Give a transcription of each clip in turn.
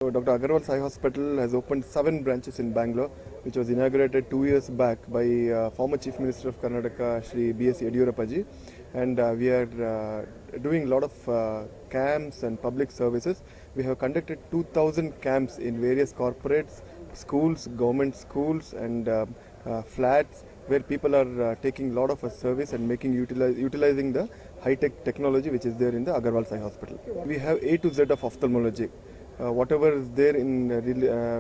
So Dr. Agarwal's Eye Hospital has opened 7 branches in Bangalore, which was inaugurated 2 years back by former Chief Minister of Karnataka, Shri B.S. Yediyurappa, and we are doing a lot of camps and public services. We have conducted 2,000 camps in various corporates, schools, government schools, and flats where people are taking a lot of service and utilizing the high-tech technology which is there in the Agarwal's Eye Hospital. We have A to Z of ophthalmology. Whatever is there in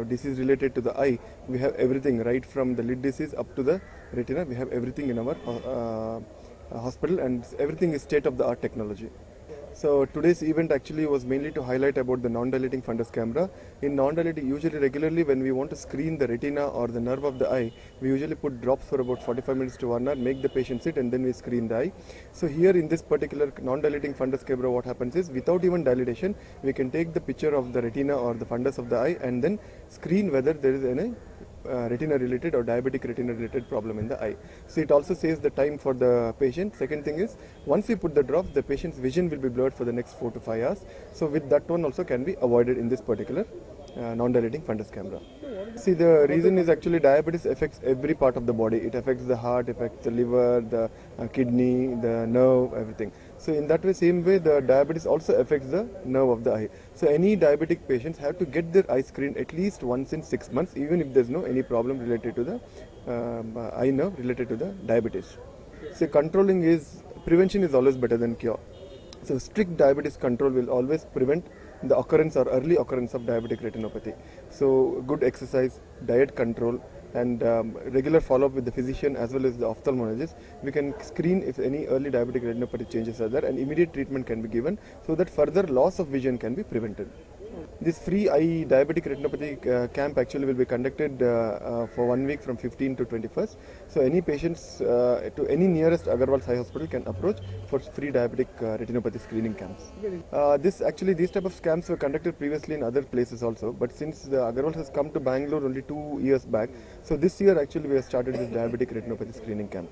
disease related to the eye, we have everything, right from the lid disease up to the retina. We have everything in our hospital, and everything is state-of-the-art technology. So today's event actually was mainly to highlight about the non-dilating fundus camera. In non-dilating, usually regularly when we want to screen the retina or the nerve of the eye, we usually put drops for about 45 minutes to 1 hour, make the patient sit, and then we screen the eye. So here in this particular non-dilating fundus camera, what happens is without even dilatation, we can take the picture of the retina or the fundus of the eye and then screen whether there is any retina related or diabetic retina related problem in the eye. So it also saves the time for the patient. Second thing is, once we put the drops, the patient's vision will be blurred for the next 4 to 5 hours. So with that one also can be avoided in this particular non-dilating fundus camera. See, the reason is actually diabetes affects every part of the body. It affects the heart, affects the liver, the kidney, the nerve, everything. So in that way, same way, the diabetes also affects the nerve of the eye. So any diabetic patients have to get their eye screened at least once in 6 months, even if there's no any problem related to the eye nerve related to the diabetes. So prevention is always better than cure. So strict diabetes control will always prevent the occurrence or early occurrence of diabetic retinopathy. So good exercise, diet control, and regular follow-up with the physician as well as the ophthalmologist, we can screen if any early diabetic retinopathy changes are there, and immediate treatment can be given so that further loss of vision can be prevented. This free eye diabetic retinopathy camp actually will be conducted for 1 week from 15 to 21st. So any patients to any nearest Agarwal's Eye Hospital can approach for free diabetic retinopathy screening camps. These type of camps were conducted previously in other places also, but since the Agarwal has come to Bangalore only 2 years back, so this year actually we have started this diabetic retinopathy screening camp.